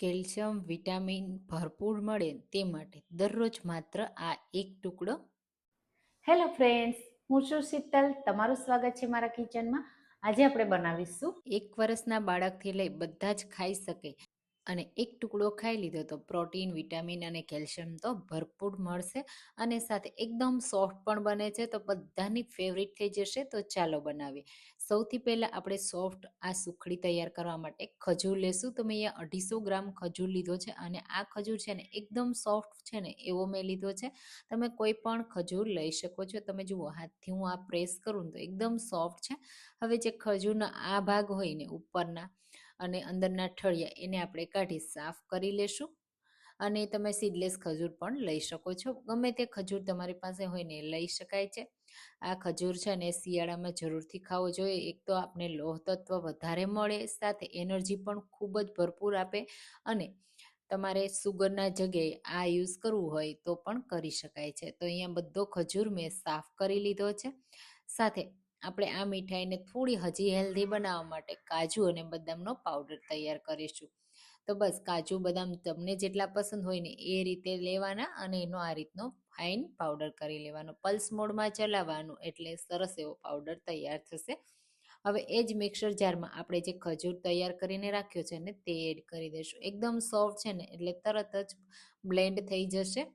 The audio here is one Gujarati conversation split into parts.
કેલ્શિયમ વિટામિન ભરપૂર મળે તે માટે દરરોજ માત્ર આ એક ટુકડો. હેલો ફ્રેન્ડ્સ, હું છું શીતલ. તમારું સ્વાગત છે મારા કિચનમાં. આજે આપણે બનાવીશું 1 વર્ષના બાળકથી લઈ બધા જ ખાઈ શકે અને એક ટુકડો ખાઈ લીધો તો પ્રોટીન વિટામિન અને કેલ્શિયમ તો ભરપૂર મળશે અને સાથે એકદમ સોફ્ટ પણ બને છે, તો બધાની ફેવરિટ થઈ જશે. તો ચાલો બનાવીએ. સૌથી પહેલા આપણે સોફ્ટ આ સુખડી તૈયાર કરવા માટે ખજૂર લેશું. તો મેં અહીંયા 250 ગ્રામ ખજૂર લીધો છે અને આ ખજૂર છે ને એકદમ સોફ્ટ છે ને એવો મેં લીધો છે. તમે કોઈ પણ ખજૂર લઈ શકો છો. તમે જુઓ, હાથથી હું આ પ્રેસ કરું તો એકદમ સોફ્ટ છે. હવે જે ખજૂરના આ ભાગ હોય ને ઉપરના અને અંદરના ઠળિયા એને આપણે કાઢી સાફ કરી લેશું. અને તમે સીડલેસ ખજૂર પણ લઈ શકો છો. ગમે તે ખજૂર તમારી પાસે હોય ને લઈ શકાય છે. આ ખજૂર છે ને શિયાળામાં જરૂરથી ખાવો જોઈએ. એક તો આપણે લોહ તત્વ વધારે મળે, સાથે એનર્જી પણ ખૂબ જ ભરપૂર આપે. અને તમારે સુગરના જગ્યાએ આ યુઝ કરવું હોય તો પણ કરી શકાય છે. તો અહીંયા બધો ખજૂર મેં સાફ કરી લીધો છે. સાથે આપણે આ મીઠાઈને થોડી હજી હેલ્ધી બનાવવા માટે કાજુ અને બદામનો પાવડર તૈયાર કરીશું. તો બસ કાજુ બદામ તમને જેટલા પસંદ હોય ને એ રીતે લેવાના અને એનો આ રીતનો ફાઇન પાવડર કરી લેવાનો. પલ્સ મોડમાં ચલાવવાનું એટલે સરસ એવો પાવડર તૈયાર થશે. હવે એ જ મિક્સર જારમાં આપણે જે ખજૂર તૈયાર કરીને રાખ્યો છે ને તે એડ કરી દઈશું. એકદમ સોફ્ટ છે ને એટલે તરત જ બ્લેન્ડ થઈ જશે.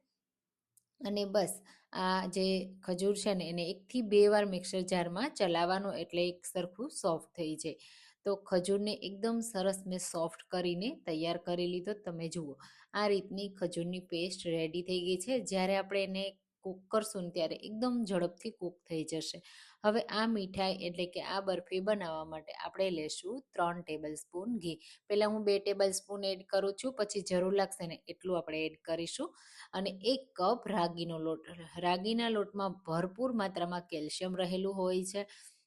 અને બસ આ જે ખજૂર છે ને એને 1 થી 2 વાર મિક્સર જારમાં ચલાવવાનું એટલે એક સરખું સોફ્ટ થઈ જાય. તો ખજૂરને એકદમ સરસ મેં સોફ્ટ કરીને તૈયાર કરી લીધો. તમે જુઓ, આ રીતની ખજૂરની પેસ્ટ રેડી થઈ ગઈ છે. જ્યારે આપણે એને કૂક કરશું ને ત્યારે એકદમ ઝડપથી કૂક થઈ જશે. હવે આ મીઠાઈ એટલે કે આ બરફી બનાવવા માટે આપણે લેશું 3 ટેબલ સ્પૂન ઘી. પહેલાં હું 2 ટેબલ સ્પૂન એડ કરું છું, પછી જરૂર લાગશે ને એટલું આપણે એડ કરીશું. અને 1 કપ રાગીનો લોટ. રાગીના લોટમાં ભરપૂર માત્રામાં કેલ્શિયમ રહેલું હોય છે.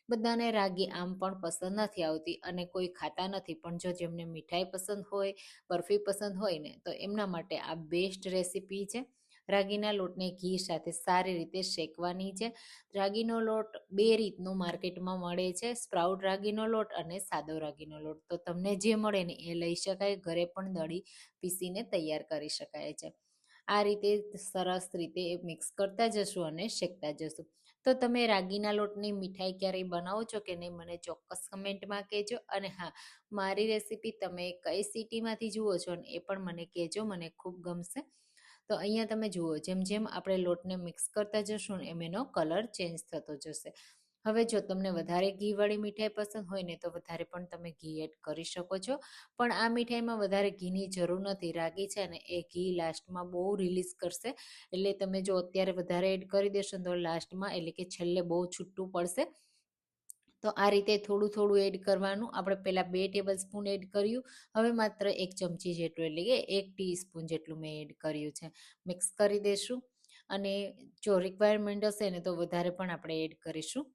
બધાને રાગી આમ પણ પસંદ નથી આવતી અને કોઈ ખાતા નથી, પણ જો જેમને મીઠાઈ પસંદ હોય, બરફી પસંદ હોય ને તો એમના માટે આ બેસ્ટ રેસીપી છે. રાગીના લોટને ઘી સાથે સારી રીતે શેકવાની છે. રાગીનો લોટ 2 રીતનો માર્કેટમાં મળે છે, સ્પ્રાઉટ રાગીનો લોટ અને સાદો રાગીનો લોટ. તો તમને જે મળે ને એ લઈ શકાય. ઘરે પણ દળી પીસીને તૈયાર કરી શકાય છે. આ રીતે સરસ રીતે મિક્સ કરતા જશું અને શેકતા જશું. તો તમે રાગીના લોટની મીઠાઈ ક્યારેય બનાવો છો કે નહીં મને ચોક્કસ કમેન્ટમાં કહેજો. અને હા, મારી રેસીપી તમે કઈ સિટીમાંથી જુઓ છો ને એ પણ મને કહેજો, મને ખૂબ ગમશે. તો અહીંયા તમે જુઓ, જેમ જેમ આપણે લોટને મિક્સ કરતા જશું ને એમ એનો કલર ચેન્જ થતો જશે. હવે જો તમને વધારે ઘીવાળી મીઠાઈ પસંદ હોય ને તો વધારે પણ તમે ઘી એડ કરી શકો છો. પણ આ મીઠાઈમાં વધારે ઘીની જરૂર નથી. રાગી છે ને એ ઘી લાસ્ટમાં બહુ રિલીઝ કરશે. એટલે તમે જો અત્યારે વધારે એડ કરી દેશો તો લાસ્ટમાં એટલે કે છેલ્લે બહુ છૂટું પડશે. તો આ રીતે થોડું થોડું એડ કરવાનું. આપણે પહેલાં 2 ટેબલ સ્પૂન એડ કર્યું, હવે માત્ર 1 ચમચી જેટલું એટલે કે 1 ટીસ્પૂન જેટલું મેં એડ કર્યું છે. મિક્સ કરી દઈશું અને જો રિક્વાયરમેન્ટ હશે ને તો વધારે પણ આપણે એડ કરીશું.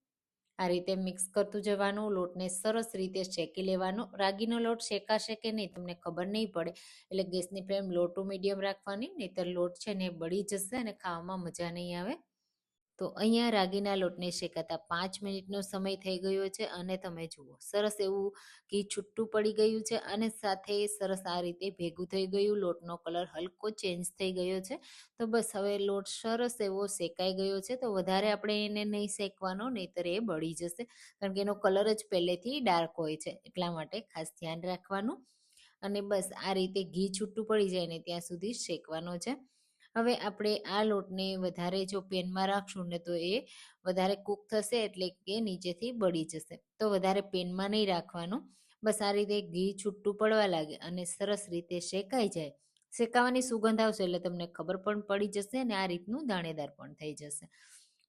આ રીતે મિક્સ કરતું જવાનું. લોટને સરસ રીતે શેકી લેવાનો. રાગીનો લોટ શેકાશે કે નહીં તમને ખબર નહીં પડે, એટલે ગેસની ફ્લેમ લો ટુ મીડિયમ રાખવાની, નહીંતર લોટ છે ને બળી જશે અને ખાવામાં મજા નહીં આવે. તો અહીંયા રાગીના લોટને શેકાતા 5 મિનિટનો સમય થઈ ગયો છે અને તમે જુઓ સરસ એવું ઘી છૂટું પડી ગયું છે અને સાથે સરસ આ રીતે ભેગું થઈ ગયું. લોટનો કલર હલકો ચેન્જ થઈ ગયો છે. તો બસ હવે લોટ સરસ એવો શેકાઈ ગયો છે. તો વધારે આપણે એને નહીં શેકવાનો, નહીંતર એ બળી જશે, કારણ કે એનો કલર જ પહેલેથી ડાર્ક હોય છે. એટલા માટે ખાસ ધ્યાન રાખવાનું. અને બસ આ રીતે ઘી છૂટું પડી જાય ને ત્યાં સુધી શેકવાનો છે. હવે આપણે આ લોટને વધારે જો પેનમાં રાખશું ને તો એ વધારે કૂક થશે એટલે કે નીચેથી બળી જશે. તો વધારે પેનમાં નહીં રાખવાનું. બસ આ રીતે ઘી છૂટું પડવા લાગે અને સરસ રીતે શેકાઈ જાય. શેકાવાની સુગંધ આવશે એટલે તમને ખબર પણ પડી જશે અને આ રીતનું દાણેદાર પણ થઈ જશે.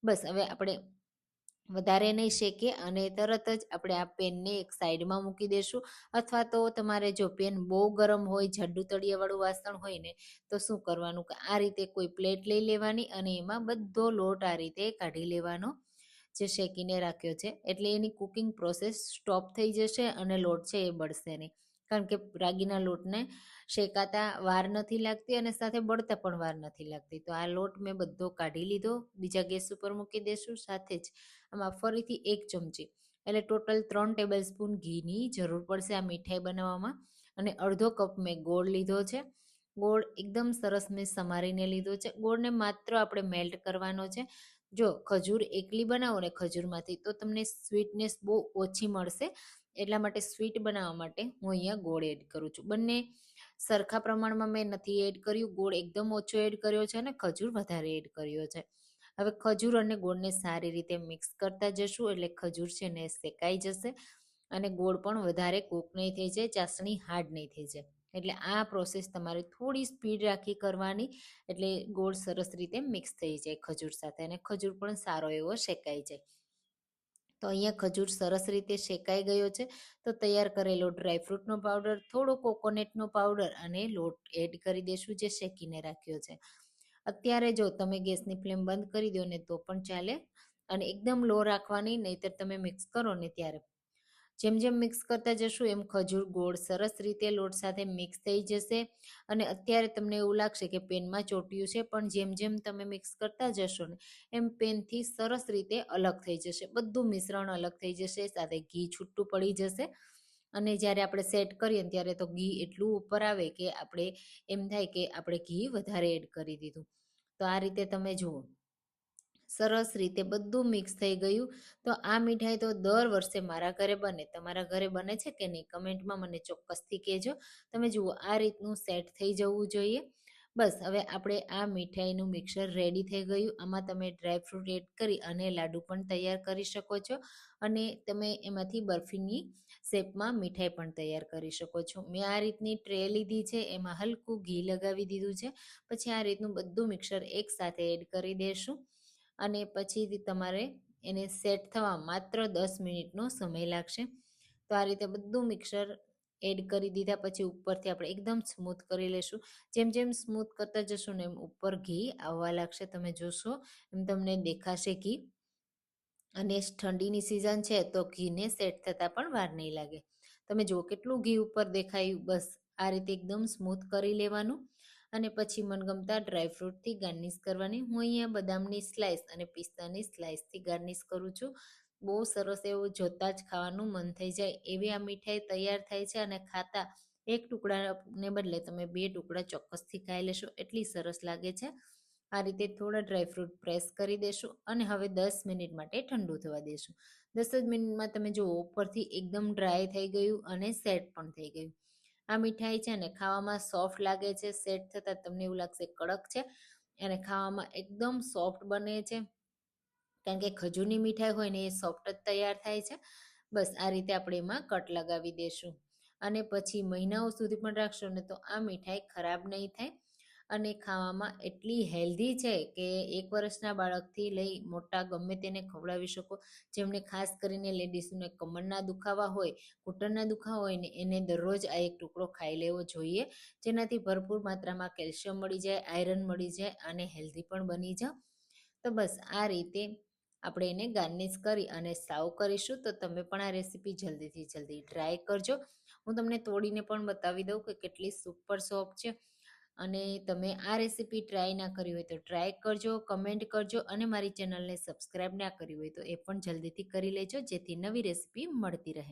બસ હવે આપણે વધારે નહીં શેકીએ અને તરત જ આપણે આ પેનને એક સાઈડમાં મૂકી દઈશું. અથવા તો તમારે જો પેન બહુ ગરમ હોય, જાડું તળિયાવાળું વાસણ હોય ને તો શું કરવાનું કે આ રીતે કોઈ પ્લેટ લઈ લેવાની અને એમાં બધો લોટ આ રીતે કાઢી લેવાનો જે શેકીને રાખ્યો છે. એટલે એની કુકિંગ પ્રોસેસ સ્ટોપ થઈ જશે અને લોટ છે એ બળશે નહીં. કારણ કે રાગીના લોટને શેકાતા વાર નથી લાગતી અને સાથે બળતા પણ વાર નથી લાગતી. તો આ લોટ મેં બધો કાઢી લીધો. બીજા ગેસ ઉપર મૂકી દઈશું. સાથે જ આમાં ફરીથી 1 ચમચી એટલે ટોટલ 3 ટેબલ સ્પૂન ઘીની જરૂર પડશે આ મીઠાઈ બનાવવામાં. અને અડધો કપ મેં ગોળ લીધો છે. ગોળ એકદમ સરસ મેં સમારીને લીધો છે. ગોળને માત્ર આપણે મેલ્ટ કરવાનો છે. જો ખજૂર એકલી બનાવો ને ખજૂરમાંથી તો તમને સ્વીટનેસ બહુ ઓછી મળશે. એટલા માટે સ્વીટ બનાવવા માટે હું અહીંયા ગોળ એડ કરું છું. બંને સરખા પ્રમાણમાં મેં નથી એડ કર્યું. ગોળ એકદમ ઓછો એડ કર્યો છે અને ખજૂર વધારે એડ કર્યો છે. હવે ખજૂર અને ગોળને સારી રીતે મિક્સ કરતા જશું એટલે ખજૂર છે ને શેકાઈ જશે અને ગોળ પણ વધારે કૂક નહીં થઈ જાય, ચાસણી હાર્ડ નહીં થઈ જાય. એટલે આ પ્રોસેસ તમારે થોડી સ્પીડ રાખી કરવાની, એટલે ગોળ સરસ રીતે મિક્સ થઈ જાય ખજૂર સાથે અને ખજૂર પણ સારો એવો શેકાઈ જાય. તો અહીંયા ખજૂર સરસ રીતે શેકાઈ ગયો છે. તો તૈયાર કરેલો ડ્રાયફ્રૂટનો પાવડર, થોડો કોકોનટનો પાવડર અને લોટ એડ કરી દેશું જે શેકીને રાખ્યો છે. અત્યારે જો તમે ગેસની ફ્લેમ બંધ કરી દો ને તો પણ ચાલે અને એકદમ લો રાખવાની, નહીંતર તમે મિક્સ કરો ને ત્યારે જેમ જેમ મિક્સ કરતા જશું એમ ખજૂર ગોળ સરસ રીતે લોટ સાથે મિક્સ થઈ જશે અને અત્યારે તમને એવું લાગશે કે પેનમાં ચોટ્યું છે, પણ જેમ જેમ તમે મિક્સ કરતા જશો ને એમ પેનથી સરસ રીતે અલગ થઈ જશે. બધું મિશ્રણ અલગ થઈ જશે, સાથે ઘી છૂટું પડી જશે અને જ્યારે આપણે સેટ કરીએ ને ત્યારે તો ઘી એટલું ઉપર આવે કે આપણે એમ થાય કે આપણે ઘી વધારે એડ કરી દીધું. તો આ રીતે તમે જુઓ સરસ રીતે બધું મિક્સ થઈ ગયું. તો આ મીઠાઈ તો દર વર્ષે મારા ઘરે બને. તમારા ઘરે બને છે કે નહીં કમેન્ટમાં મને ચોક્કસથી કહેજો. તમે જુઓ આ રીતનું સેટ થઈ જવું જોઈએ. બસ હવે આપણે આ મીઠાઈનું મિક્સર રેડી થઈ ગયું. આમાં તમે ડ્રાયફ્રૂટ એડ કરી અને લાડુ પણ તૈયાર કરી શકો છો અને તમે એમાંથી બરફીની શેપમાં મીઠાઈ પણ તૈયાર કરી શકો છો. મેં આ રીતની ટ્રે લીધી છે, એમાં હલકું ઘી લગાવી દીધું છે. પછી આ રીતનું બધું મિક્સર એકસાથે એડ કરી દેશું અને પછીથી તમારે એને સેટ થવા માત્ર 10 મિનિટનો સમય લાગશે. તો આ રીતે બધું મિક્સર એડ કરી દીધા પછી ઉપરથી આપણે એકદમ સ્મૂથ કરી લેશું. જેમ જેમ સ્મૂથ કરતા જશું ને એમ ઉપર ઘી આવવા લાગશે. તમે જોશો એમ તમને દેખાશે ઘી. અને ઠંડીની સિઝન છે તો ઘીને સેટ થતાં પણ વાર નહીં લાગે. તમે જુઓ કેટલું ઘી ઉપર દેખાયું. બસ આ રીતે એકદમ સ્મૂથ કરી લેવાનું અને પછી મનગમતા ડ્રાયફ્રૂટથી ગાર્નિશ કરવાની. હું અહીંયા બદામની સ્લાઇસ અને પિસ્તાની સ્લાઇસથી ગાર્નિશ કરું છું. બહુ સરસ એવું જોતાં જ ખાવાનું મન થઈ જાય એવી આ મીઠાઈ તૈયાર થાય છે અને ખાતા એક ટુકડાને બદલે તમે 2 ટુકડા ચોક્કસથી ખાઈ લેશો, એટલી સરસ લાગે છે. આ રીતે થોડા ડ્રાયફ્રૂટ પ્રેસ કરી દેશું અને હવે 10 મિનિટ માટે ઠંડુ થવા દેશું. 10 જ મિનિટમાં તમે જુઓ ઉપરથી એકદમ ડ્રાય થઈ ગયું અને સેટ પણ થઈ ગયું. આ મીઠાઈ છે ને ખાવામાં સોફ્ટ લાગે છે. સેટ થતાં તમને એવું લાગશે કડક છે અને ખાવામાં એકદમ સોફ્ટ બને છે, કારણ કે ખજૂરની મીઠાઈ હોય ને એ સોફ્ટ જ તૈયાર થાય છે. બસ આ રીતે આપણે એમાં કટ લગાવી દેશું અને પછી મહિનાઓ સુધી પણ રાખશો ને તો આ મીઠાઈ ખરાબ નહીં થાય અને ખાવામાં એટલી હેલ્ધી છે કે 1 વર્ષના બાળકથી લઈ મોટા ગમે તેને ખવડાવી શકો. જેમને ખાસ કરીને લેડીઝને કમરના દુખાવા હોય, ઘૂંટણના દુખાવા હોય ને એને દરરોજ આ એક ટુકડો ખાઈ લેવો જોઈએ, જેનાથી ભરપૂર માત્રામાં કેલ્શિયમ મળી જાય, આયરન મળી જાય અને હેલ્ધી પણ બની જાય. તો બસ આ રીતે આપણે એને ગાર્નિશ કરી અને સર્વ કરીશું. તો તમે પણ આ રેસીપી જલ્દીથી જલ્દી ટ્રાય કરજો. હું તમને તોડીને પણ બતાવી દઉં કે કેટલી સુપર સોફ્ટ છે અને તમે આ રેસીપી ટ્રાય ના કરી હોય તો ટ્રાય કરજો, કમેન્ટ કરજો અને મારી ચેનલને સબસ્ક્રાઈબ ના કરી હોય તો એ પણ જલ્દીથી કરી લેજો, જેથી નવી રેસીપી મળતી રહે.